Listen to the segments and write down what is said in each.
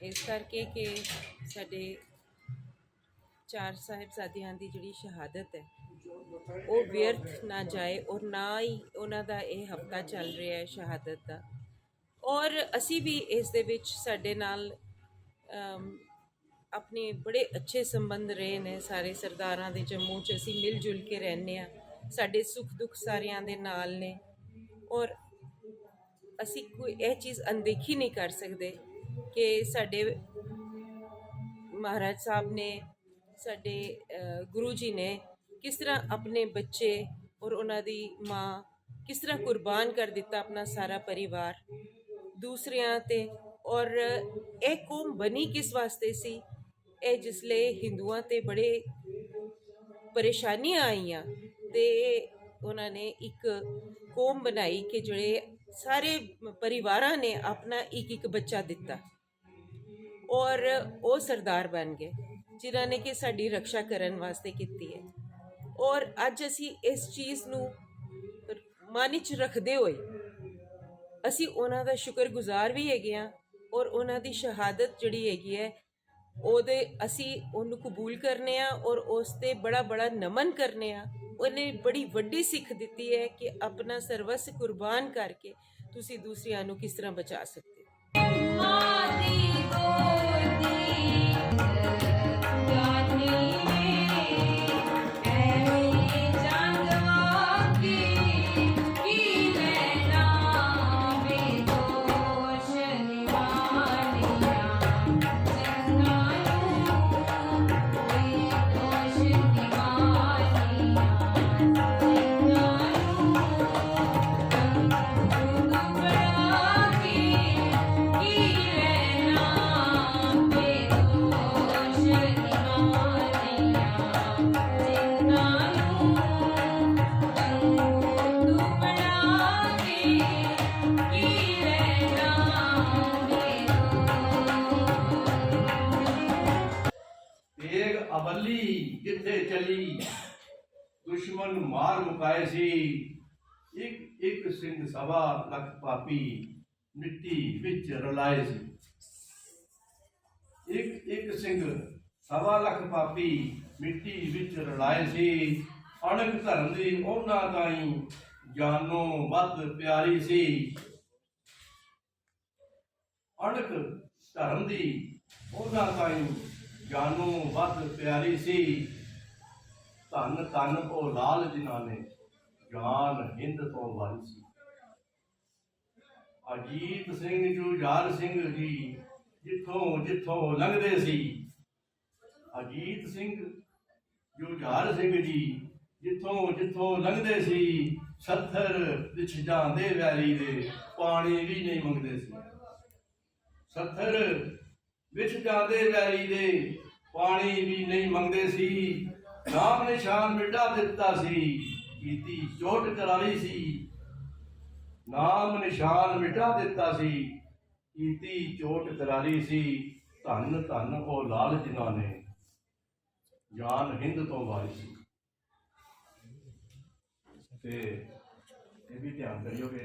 इस करके कि साडे चार साहिबजादियां दी जिहड़ी शहादत है वो व्यर्थ ना जाए और ना ही उन्हां दा ये हफ्ता चल रहा है शहादत का। और असी भी इस दे विच साडे नाल अपने बड़े अच्छे संबंध रहे ने सारे सरदारां दे। जम्मू च असी मिल जुल के रहने आ, साडे सुख दुख सारियां दे नाल ने और असी कोई यह चीज़ अनदेखी नहीं कर सकते कि साडे महाराज साहब ने साडे गुरु जी ने किस तरह अपने बच्चे और उन्हां दी माँ किस तरह कुर्बान कर दिता अपना सारा परिवार दूसरियां ते। और यह कौम बनी किस वास्ते सी, ए जिसले हिंदुआं ते बड़े परेशानियां आईयां ते उन्होंने एक कौम बनाई कि जोड़े सारे परिवारां ने अपना एक बच्चा दिता और वो सरदार बन गए जिन्होंने कि साड़ी रक्षा करने वास्ते की है। और अज असी इस चीज़ नू मन च रखते हुए असी उन्हां दा शुक्रगुजार भी हैगे आ और उन्हां दी शहादत जिहड़ी हैगी है ओहदे असी उन्नू कबूल करने आ और उसते बड़ा बड़ा नमन करने आ। उन्हें बड़ी वड्डी सिख दी है कि अपना सर्वस्व कुर्बान करके तुसी दूसरियां नू किस तरह बचा सकते अबली किथे चली दुश्मन मार मुकाए सी एक एक सिंह सवा लख पापी मिट्टी विच रलाए सी। एक एक सिंह सवा लख पापी मिट्टी विच रलाए सी। अणक धर्म दी उन्हां ताईं जानो वध प्यारी सी। अणक धर्म दी उन्हां ताईं जानो वध प्यारी सी। धन धन ओ लाल जिन्हां ने जान हिंद तो वारी सी। अजीत सिंह जुझार सिंह जी जिथों जिथों लंघदे सी। अजीत सिंह जुझार सिंह जी जिथों जिथों लंघदे सी। सत्थर विच जांदे वैरी दे पानी भी नहीं मंगदे सी। सत्थर विच जांदे वैरी दे पानी भी नहीं मंगदे सी। नाम निशान मिटा दिता सी कीती चोट करारी सी। नाम निशान मिटा दिता सी कीती चोट करारी सी। धन धन ओ लाल जिन्हां ने जान हिंद तो वारी सी। ते ये भी ध्यान करियो कि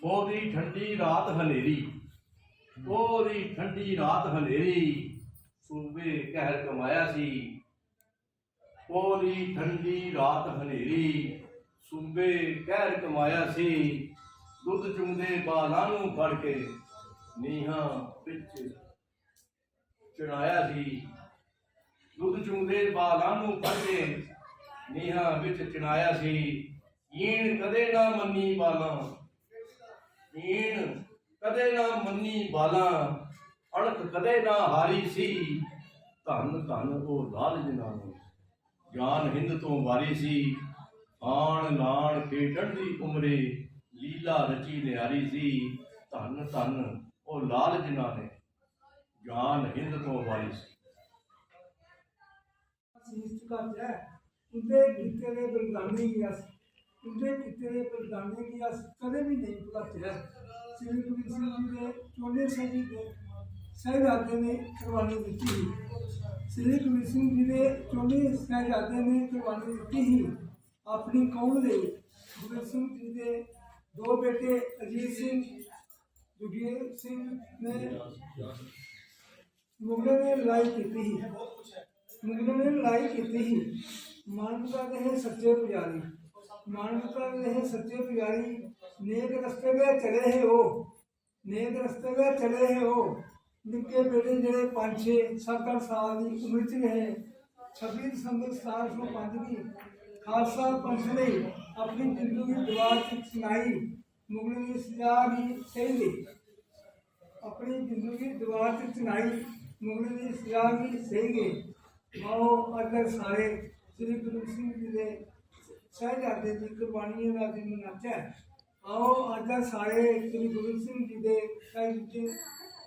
ओदी ठंडी रात हनेरी ओदी ठंडी रात हनेरी सूबे कहर कमाया सी। ओदी ठंडी रात हनेरी सूबे कहर कमाया सी। दुध चुंगदे बालां नूं फड़ के नीहां विच चढ़ाया सी। दुध चुंगदे बालां नूं फड़ के नीहां विच चढ़ाया सी। ईण कदे ना मन्नी बालां ईण कदे ना मन्नी बालां अणख कदे ना हारी सी। धन धन ओ लाल जिन्हां ने जान हिंद तो वारी सी। आण नाण खेडण दी उमरे लीला रची निहारी सी। धन धन ओ लाल जिन्हां ने जान हिंद तो वारी सी। उनके किते दे बलिदानी की अस उनके किते दे बलिदानी की अस कदे भी नहीं भुलाते। श्री गुरु सिंह जी ने 14 सदी के साहिबजादे ने कुर्बानी दी ही। श्री गुरु सिंह जी ने 14 साहिबजादे ने कुर्बानी दी ही अपनी कौम ले। गुरु सिंह जी के दो बेटे अजीत सिंह ਜੁਗੀਰ ਸਿੰਘ ਨੇ ਮੁਗਲਾਂ ਨੇ ਲੜਾਈ ਕੀਤੀ ਸੀ। ਮੁਗਲਾਂ ਨੇ ਲੜਾਈ ਕੀਤੀ ਸੀ। ਮਾਨਵਤਾ ਦੇ ਸੱਚੇ ਪੁਜਾਰੀ, ਮਾਨਵਤਾ ਦੇ ਸੱਚੇ ਪੁਜਾਰੀ, नेक रस्ते में चले है वो, नेक रस्ते में चले है वो। निक्के बेटे जेह्ड़े 5-6 7-8 साल की उम्र च रहे 26 दिसंबर 1705 की खालसा पंथ ने अपनी जिंदगी दीवार से सुनाई, मुगलों की सजा भी सही ली। अपनी जिंदगी दीवार से सुनाई, मुगलों की सजा भी सही गई। आओ अगर सारे श्री गुरु सिंह जी के साहिबजादे की कुर्बानियों का दिन मनाते हैं। आओ अगर सारे श्री गुरु सिंह जी के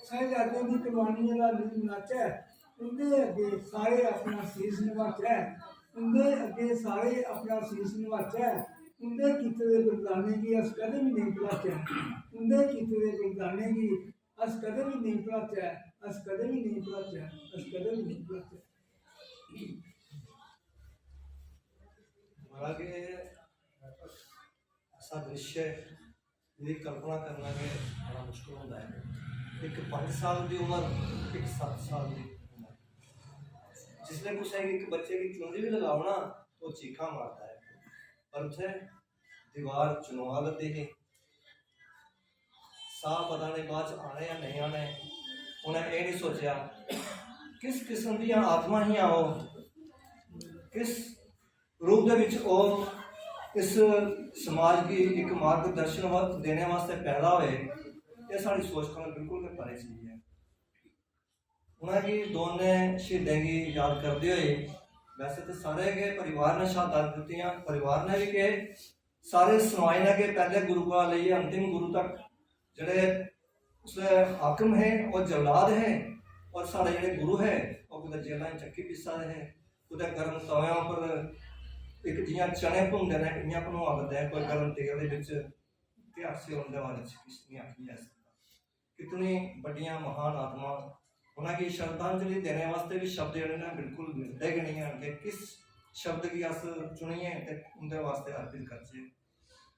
साहिबजादे की कुर्बानियों का दिन मनाते हैं। उनके अगे सारे अपना शीश नवाचे, उनके अगे सारे अपना शीश नवाचे। उनके कीते दे बलिदाने की अस कदे भी नहीं भुलाचे, उनके कीते दे बलिदाने की अस कदे भी नहीं भुलाचे, अस कदे भी नहीं भुलाचे, अस कदे भी नहीं भुलाचे। हमारा के ऐसा दृश्य जिसकी कल्पना करना के बड़ा मुश्किल होता है। एक 5 साल की उम्र, एक 7 साल की उम्र, जिसने कुछ है एक बच्चे की चुंडी भी लगाओ ना तो चीखा मारता है। पर उसे दीवार चुनवा लेती है, साह पता नहीं बाद आने या नहीं आने। उन्हें ये नहीं सोचा किस किस्म दी आत्मा ही आओ, किस रूप दे विच ओ इस समाज की एक मार्गदर्शन देने वास्ते पैदा हुए। ये साड़ी सोच करना बिल्कुल भी परे चीज है। उन्होंने दोनों शहीदों की याद करते हुए वैसे तो सारे के परिवार ने शहादत दी, परिवार ने भी के सारे सुनाए ने के पहले गुरु का लिए अंतिम गुरु तक जड़े उसके हाकम है और जल्लाद है, और सारे जड़े गुरु है वो कुछ जेलों चक्की पिसा है, कुछ गर्म तव्या पर एक जियां चने भुनते हैं इं भनवा देते हैं, कोई गर्म तेल इतिहास उनके बारे किस नहीं आखी जा सकता। कितनी बड़िया महान आत्मा, उन्होंने श्रद्धांजलि देने वास्ते भी शब्द जोड़े ना बिल्कुल मिलते कि नहीं आने किस शब्द की अस चुनिए तो उनके वास्ते अर्पित करचे।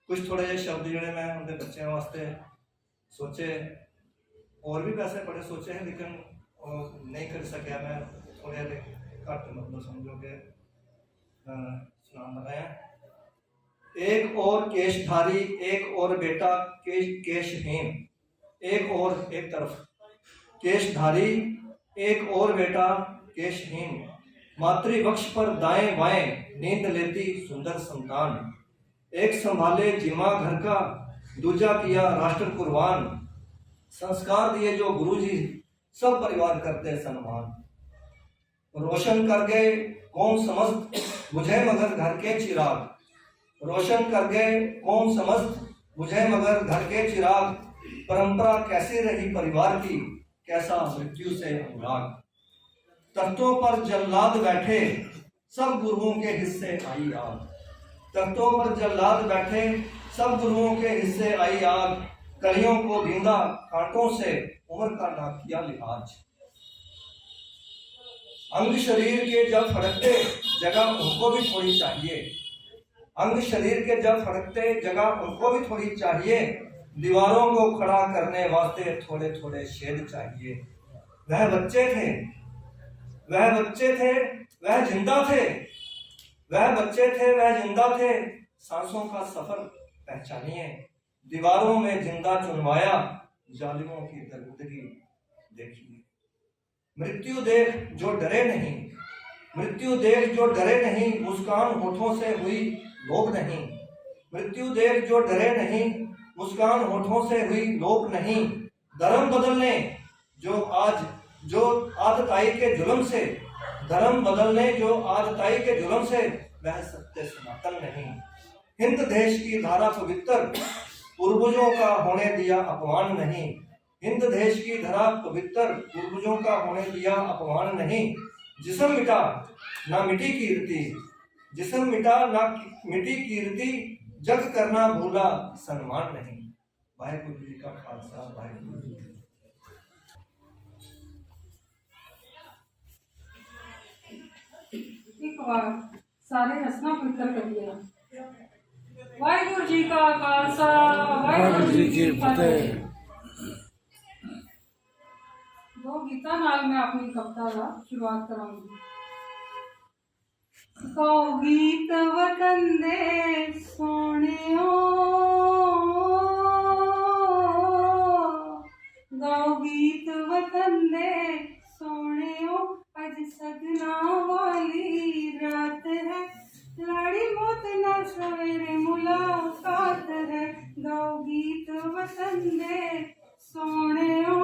कुछ थोड़े जे शब्द जोड़े मैं उनके बच्चों वास्ते सोचे, और भी वैसे बड़े सोचे हैं लेकिन नहीं कर सकिया। मैं थोड़े घट मतलब समझो के सुनान लगाया। एक और केशधारी, एक और बेटा केशहीन, एक और एक तरफ केशधारी, एक और बेटा केशहीन, मातृवक्ष पर दाएं बाएं नींद लेती सुंदर संतान। एक संभाले जिम्मा घर का, दूजा किया राष्ट्र कुर्बान। संस्कार दिए जो गुरुजी, सब परिवार करते सम्मान। रोशन कर गए कौम समस्त, बुझे मगर घर के चिराग। रोशन कर गए कौम समस्त, बुझे मगर घर के चिराग। परंपरा कैसी रही परिवार की, कैसा मृत्यु से अनुराग। तख्तों पर जल्लाद बैठे, सब गुरुओं के हिस्से आई आग। तख्तों पर जल्लाद बैठे, सब गुरुओं के हिस्से आई आग। कलियों को बींदा कांटों से, उम्र का ना किया लिहाज। अंग शरीर के जब फड़कते, जगह उनको भी थोड़ी चाहिए। अंग शरीर के जब फड़कते, जगह उनको भी थोड़ी चाहिए। दीवारों को खड़ा करने वास्ते थोड़े थोड़े शेड चाहिए। वह बच्चे थे, वह बच्चे थे, वह जिंदा थे, वह बच्चे थे, वह जिंदा थे। सांसों का सफर पहचानिए, दीवारों में जिंदा चुनवाया, जालिमों की दरगुदगी देखिए। मृत्यु देख जो डरे नहीं, मृत्यु देख जो डरे नहीं, मुस्कान होठों से हुई लोप नहीं। मृत्यु देख जो डरे नहीं, मुस्कान होठों से हुई लोप नहीं। धर्म बदलने जो आदताई के जुल्म से, धर्म बदलने जो आदताई के जुल्म से, वह सत्य सनातन नहीं। हिंद देश की धारा पवित्र, पूर्वजों का होने दिया अपमान नहीं। हिंद देश की धरा पवित्र, पूर्वजों का होने दिया अपमान नहीं। जिस्म मिटा ना मिटी कीर्ति, जिस्म मिटा ना मिटी कीर्ति, जग करना भूला सम्मान नहीं। वाहिगुरु जी का खालसा, वाहिगुरु जी। एक बार सारे हंसना मिलकर करिए। वाहिगुरु जी का खालसा, वाहिगुरु जी की फतेह। दो गीतां नाल मैं अपनी कविता का शुरुआत करांगी। गाओ गीत वतन दे सोहणियो, गाओ गीत वतन दे सोहणियो, अज सगना वाली रात है, लाड़ी मौत ना सवेरे मुलाकात है। गाओ गीत वतन दे सोहणियो।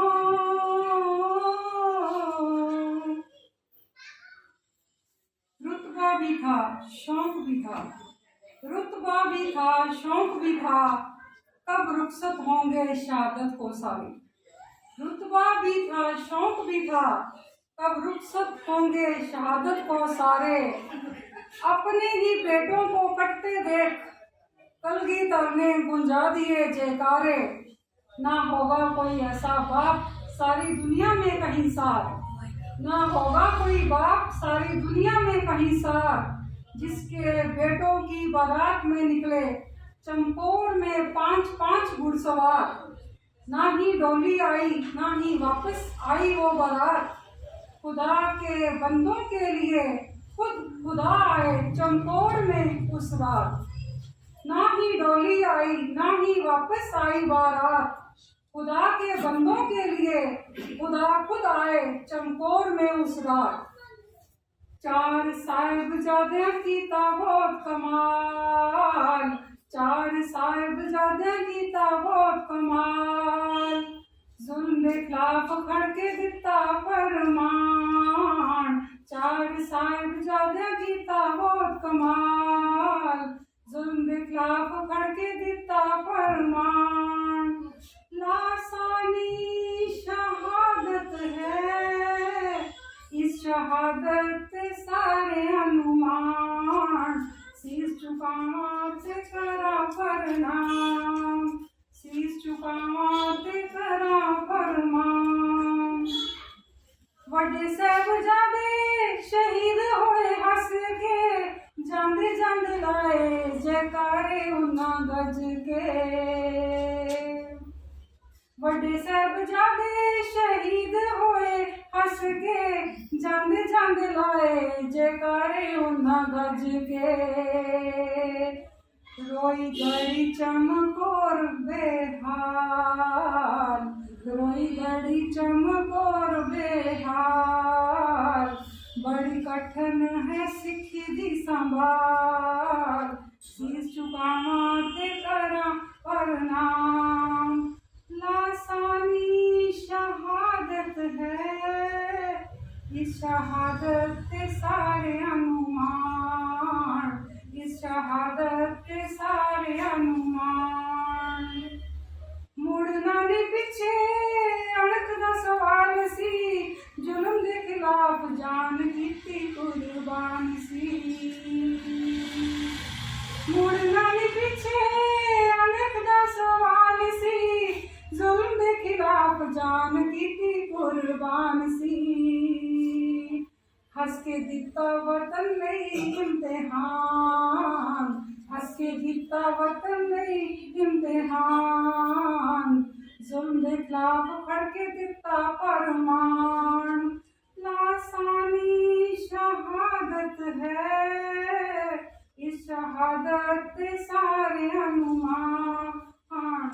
रुतबा भी था शौक भी था, रुतबा भी था शौक भी था, कब रुखसत होंगे शहादत को सारे। रुतबा भी था शौक भी था, कब रुखसत होंगे शहादत को सारे। अपने ही बेटों को कटते देख कलगीधर ने गुंजा दिए जयकारे। ना होगा कोई ऐसा बाप सारी दुनिया में कहीं सार, ना होगा कोई बाप सारी दुनिया में कहीं सार, जिसके बेटों की बारात में निकले चमकौर में 5-5 घुड़सवार। ना ही डोली आई ना ही वापस आई वो बारात, खुदा के बंदों के लिए खुद खुदा आए चमकौर में उस रात। ना ही डोली आई ना ही वापस आई बारात, खुदा के बंदों के लिए खुदा खुद आए चमकौर में उस रात। 4 साहिबजादे की बहुत कमाल, 4 साहिबजादे की बहुत कमाल, जुल्म दे खिलाफ खड़ के दिता फरमान। 4 साहिबजादे की बहुत कमाल, जुल्म दे खिलाफ खड़ के दिता फरमान। लासानी शहादत है, इस शहादत पे सारे अनुमान, शीश झुकाते करा प्रणाम, शीश झुकाते करा फरमान। वड्डे साहिबजादे शहीद होए हस के, जांदे जांदे लाए जयकारे उन्हां गज के। वड्डे साहिबजादे शहीद होए हस के, जांदे जांदे लाए जयकारे उन्हां गज के। रोई गड़ी चमकौर बेहाल, रोई गड़ी चमकौर बेहाल, बड़ी कठिन है सिक्खी दी संभाल, शीश झुकावां ते करा प्रणाम। लासानी शहादत है, इस शहादत के सारे अनुमान, इस शहादत के सारे अनुमान। मुड़ना नहीं पीछे अणख दा सवाल सी, जुल्म दे खिलाफ जान कीती कुर्बान सी। मुड़ना नहीं पीछे अणख दा सवाल सी, जुल्म दे खिलाफ जान कीती कुर्बान सी। हंस के दिता वतन लई इम्तिहान, हंस के दिता वतन लई इम्तिहान, जुल्म दे खिलाफ खड़ के दिता फरमान। लासानी शहादत है, इस शहादत के सारे अनुमान,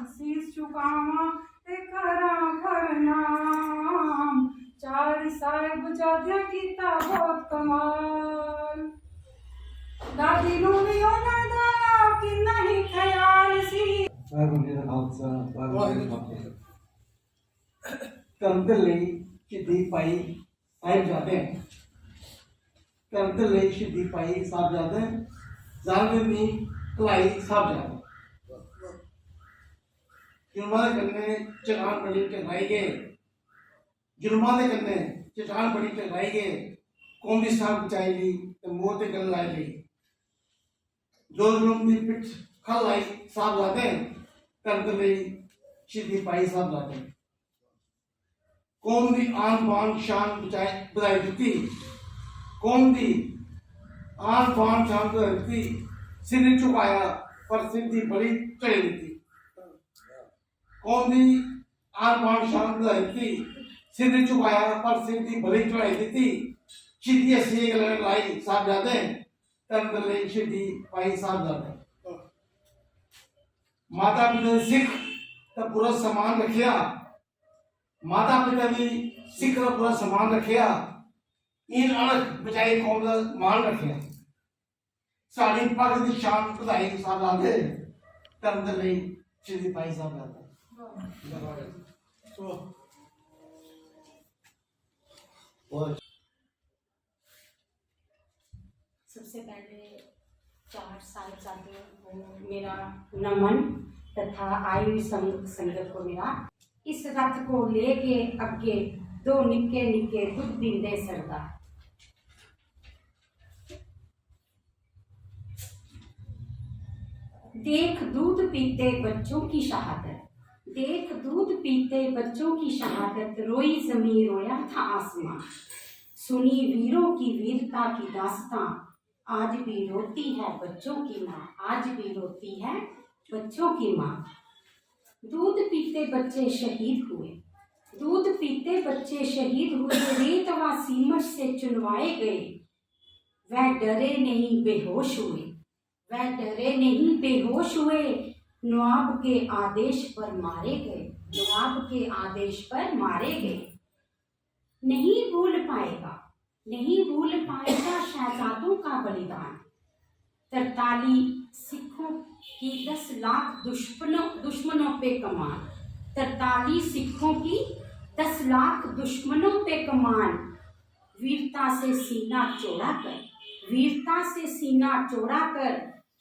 शीश झुकावां ते करा प्रणाम। 4 साहिबजादे कीता बहुत कमाल, दादी नूं भी उन्हां दा किन्ना ही ख्याल सी। वाहिगुरू जी का खालसा वाहिगुरू जी की फतेह। ਧਰਮ ਦੇ ਲਈ ਸ਼ਹੀਦੀ ਪਾਈ ਸਾਹਿਬਜ਼ਾਦੇ, ਧਰਮ ਦੇ ਲਈ ਸ਼ਹੀਦੀ ਪਾਈ ਸਾਹਿਬਜ਼ਾਦੇ, ਜ਼ਾਲਮੀ ਕਲਾਈ ਸਾਹਿਬਜ਼ਾਦੇ। जुर्मा के कन्ने चट्टान बड़ी चढ़ाई गए, जुर्मा के कन्ने चट्टान बड़ी चढ़ाई गए, कौम की शान बचाई गई तो मोह ते गल लाई गई। जो जुर्म की पिठ खल लाई साहब लाते करते लई शहीदी पाई साहब लाते, कौम की आन बान शान बचाई दी, कौम की आन बान शान बचाई दी, सिर झुकाया पर सिर की बड़ी चढ़ी दी। कौम की आन बान शान बधाई दी, सिर झुकाया पर सिर की भली चढ़ाई दी शहीदी सीख लाई साहबजादे तन ਲਈ शहीदी पाई साहबजादे माता पिता ने सिख का पूरा सम्मान रखिया माता पिता भी सिख का पूरा सम्मान रखिया इन अणख बचाई कौम का मान रखिया साड़ी पग की शान ਵਧਾਈ साहबजादे तन ਲਈ शहीदी पाई साहबजादे सबसे पहले 4 साहिबजादों को मेरा नमन तथा आयु संगत को मेरा इस रथ को लेके अगे 2 निक्के निक्के दुख दींदे सरदार देख दूध पीते बच्चों की शहादत देख दूध पीते बच्चों की शहादत रोई जमीन रोया था आसमां सुनी वीरों की वीरता की दास्तां आज भी रोती है बच्चों की माँ आज भी रोती है बच्चों की माँ दूध पीते बच्चे शहीद हुए दूध पीते बच्चे शहीद हुए रेत व सीमट से चुनवाए गए वह डरे नहीं बेहोश हुए वह डरे नहीं बेहोश हुए नवाब के आदेश पर मारे गए नवाब के आदेश पर मारे गए नहीं भूल पाएगा शहजादों का बलिदान 43 सिखों की 10 लाख दुश्मनों पे कमान 43 सिखों की 10 लाख दुश्मनों पे कमान वीरता से सीना चौड़ा कर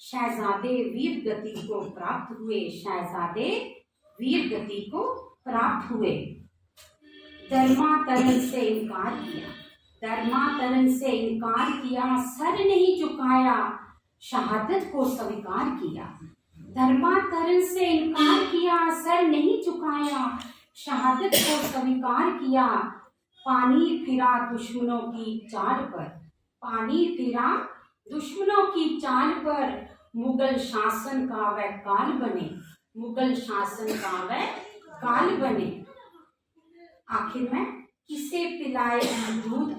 शहजादे वीर गति को प्राप्त हुए शहजादे वीर गति को प्राप्त हुए धर्मांतरण से इनकार किया सर नहीं झुकाया शहादत को स्वीकार किया धर्मांतरण से इनकार किया सर नहीं झुकाया शहादत को स्वीकार किया पानी फिरा दुश्मनों की चाल पर मुगल शासन का वह काल बने आखिर में किसे पिलाएगी दूध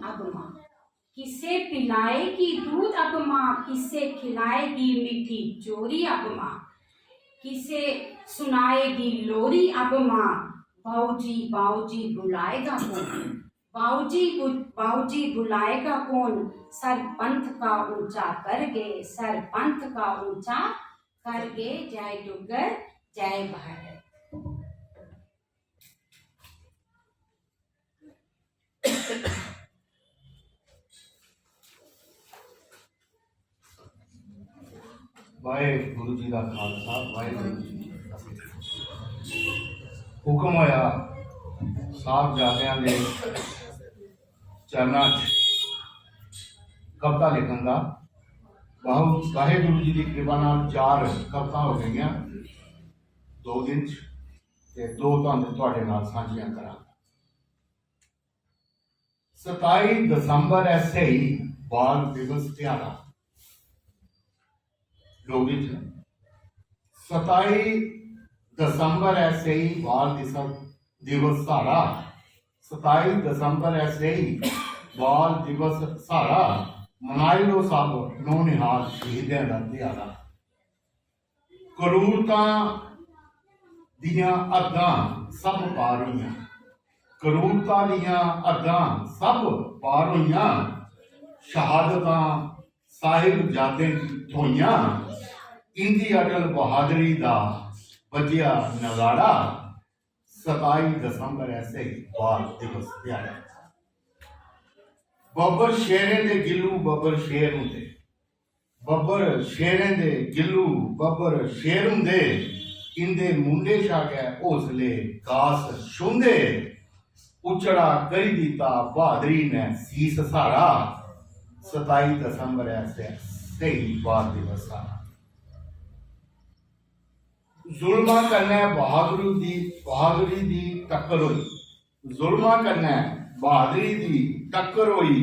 अब माँ किसे खिलाएगी मीठी चोरी अब माँ किसे सुनाएगी लोरी अब माँ बाऊजी बुलाएगा कौन बाऊजी बुलाएगा कौन सर पंथ का ऊंचा कर गे जय डुगर जय भारत वाहेगुरु जी का खालसा वाहेगुरु जी की फतेह हुक्म होया साहबजादियां दे चरनां च कविता लिखण दा वाहेगुरु जी की कृपा नाल 4 कविता हो गई 2 दिन च ते 2 तुहाडे नाल साझियां करा 27 दसंबर ऐसे ही बाल दिवस त्यारा डोगरी 27 दसंबर ऐसे ही बाल दिवस सारा 27 दसंबर ऐसे ही बाल दिवस सारा मनाई लो सब नो निहाल शहीदें दा ध्याड़ा करूरतां दियां अद्दां सब पार होईयां करूरतां दियां अद्दां सब पार होईयां शहादतां साहिबजादें थोईयां इंदी अटल बहादुरी दा बजिया नगाड़ा 27 दसंबर ऐसे ही बाल दिवस ध्याड़ा बब्बर शेरें दे गिल्लू बब्बर शेर हुंदे बब्बर शेरें दे गिल्लू बब्बर शेर हुंदे इंदे मुंडे शा गै हौसले कास छुंदे उचड़ा करी दिता बहादुरी ने सीस सारा 27 दसंबर ऐसे सही बाल दिवस सारा जुल्मा कन्नै बहादुरी दी टक्कर होई जुल्मा कन्नै बहादुरी दी टक्कर होई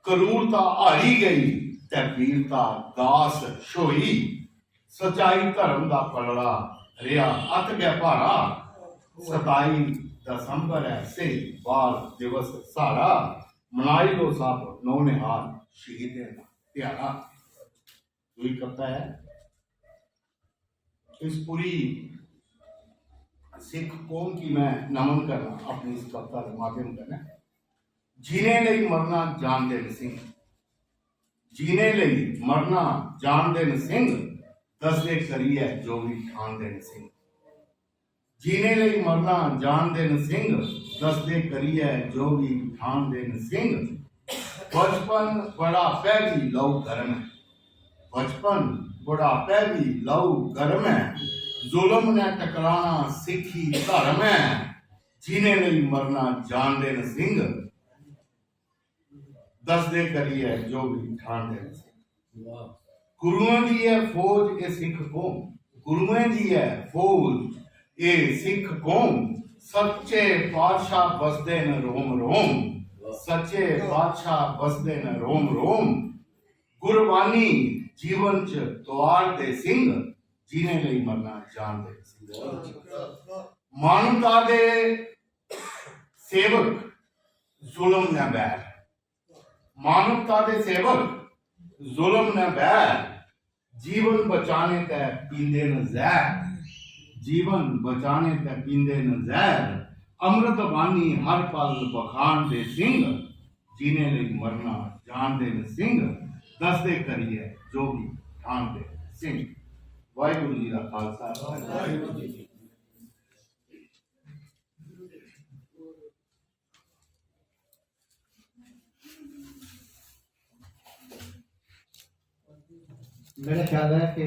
करूरता हारी गई ते वीरता दास छोई सच्चाई धर्म दा पलड़ा रिया अत गया भारा 27 ਦਸੰਬਰ ਹੈ ਸੇ ਬਾਲ ਦਿਵਸ ਸਾਰਾ ਮਨਾਈ ਲੋ ਸਭ ਨੌ ਨਿਹਾਲ शहीद प्यारा वही करता है। इस पूरी सिख कौम की मैं नमन करना अपनी इस कविता के माध्यम करना। जीने लई मरना जान देन सिंह, जीने लई मरना जान देन सिंह, दसदे करिए जो भी ठान देन सिंह। जीने लई मरना जान देन सिंह, दसदे करिए जो भी ठान देन सिंह। बचपन बुढ़ापे भी लहू गर्म है, बचपन बुढ़ापे भी लहू गर्म है। जुल्म ने टकराना सिखी धर्म है, जीने नहीं मरना जान देन सिंह। दसदे करिए जो भी ठान देन सिंह। गुरुओं दी है फौज ए सिख कौम, गुरुओं दी है फौज ए सिख कौम। सच्चे पातशाह बसदे न रोम रोम, सच्चे बादशाह बसदे न रोम रोम। गुरबानी जीवन च द्वार दे सिंह, जीने लई मरना जान दे सिंह। मानवता दे सेवक जुल्म न बैर, मानवता दे सेवक जुल्म न बैर। जीवन बचाने ते पींदे न जहर, जीवन बचाने ते पींदे न जहर। अमृत बानी हर पल बखान दे सिंह, जीने लई मरना जान दे सिंह। दसदे करिए जो भी ठान दे सिंह। वाहिगुरू जी का खालसा, वाहिगुरू जी की मेरा ख्याल है कि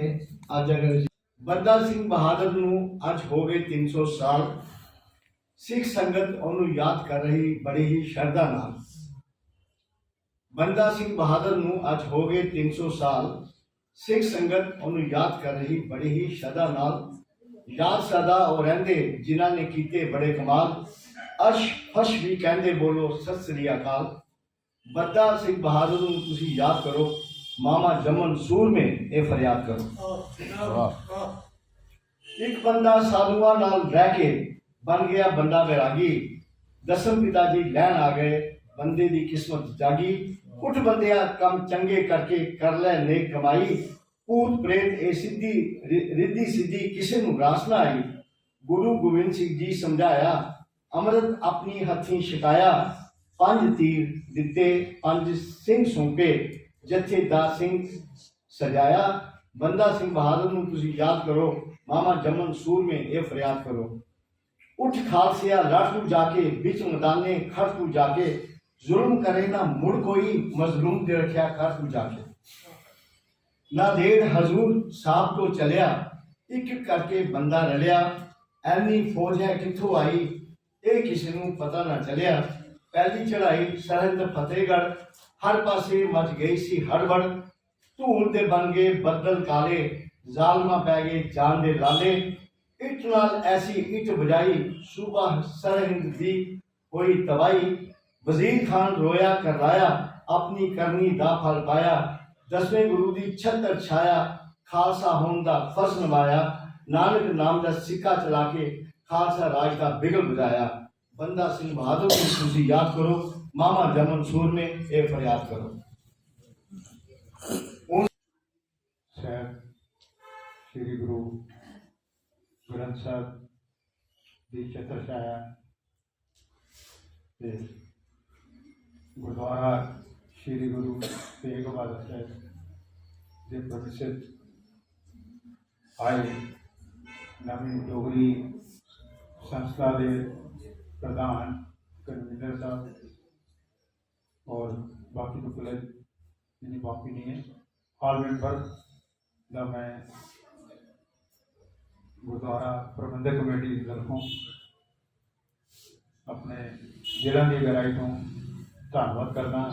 आज अगर बंदा सिंह बहादुर ਨੂੰ ਅੱਜ ਹੋ ਗਏ 300 ਸਾਲ। सिख संगत ਉਹਨੂੰ याद कर रही बड़ी ही श्रद्धा नाल। बंदा सिंह बहादुर ਨੂੰ ਅੱਜ ਹੋ गए 300 साल। सिख संगत ਉਹਨੂੰ याद कर रही बड़ी ही श्रद्धा नाल। याद सदा ਉਹ ਰਹਿੰਦੇ ਜਿਨ੍ਹਾਂ ਨੇ ਕੀਤੇ बड़े कमाल। अश फश भी कहते बोलो सत श्री अकाल। बंदा सिंह बहादुर ਨੂੰ ਤੁਸੀਂ याद करो, मामा जमन सूर में ये फरियाद करो। एक बंदा साधुआ नाल रह के बन गया बंदा बैरागी। दसम पिता जी लैन आ गए, बंदे दी किस्मत जागी। उठ बंदिया कम चंगे करके कर ले नेक कमाई। भूत प्रेत ए सीधी रिद्धि सीधी किसी नूं रास ना आई। गुरु गोविंद सिंह जी समझाया, अमृत अपनी हथीं छकाया। 5 तीर दिते 5 सिंह सौंपे, जथेदार सिंह सजाया। बंदा सिंह बहादुर नूं तुसीं याद करो, मामा जमन सूर में ये फरियाद करो। उठ खालसिया लड़ तू जाके, बिच मैदाने खड़ तू जाके। जुल्म करे ना मुड़ कोई, मजलूम दे रखिया कर तू जाके। ना देर हजूर साहब को चलिया, एक एक करके बंदा रलिया। ऐनी फौज है कित्थों आई, ये किसी नूं पता ना चलिया। पहली चढ़ाई सरहद फतेहगढ़, हर पासे मच गई सी हड़बड़। धूल दे बन गए बदल काले, जालमा पै गए जान दे लाले। इट नाल ऐसी इट बजाई, सूबा सरहिंद दी होई तबाही। वजीर खान रोया कराया, अपनी करनी दा फल पाया। 10वें गुरु दी छत्तर छाया, खालसा होन दा फर्ज निभाया। नानक नाम दा सिक्का चला के, खालसा राज का बिगल बजाया। बंदा सिंह बहादुर को तुसी याद करो, मामा जमन सूर में ये फरियाद करो। ਸਾਹਿਬ ਸ੍ਰੀ ਗੁਰੂ ਗ੍ਰੰਥ ਸਾਹਿਬ ਦੀ ਛਤਰ ਛਾਇਆ ਤੇ ਗੁਰਦੁਆਰਾ ਸ੍ਰੀ ਗੁਰੂ ਤੇਗ ਬਹਾਦਰ ਸਾਹਿਬ ਦੇ ਪ੍ਰਤੀਸ਼ਤ ਆਏ ਨਵੀਂ ਡੋਗਰੀ ਸੰਸਥਾ ਦੇ ਪ੍ਰਧਾਨ ਕਰਮਿੰਦਰ ਸਾਹਿਬ और बाकी तो कॉलेज यानी बाकी नहीं है हॉल मेंबर का मैं गुरुद्वारा प्रबंधक कमेटी की तरफों अपने जिला की गहराई तो धन्यवाद करना।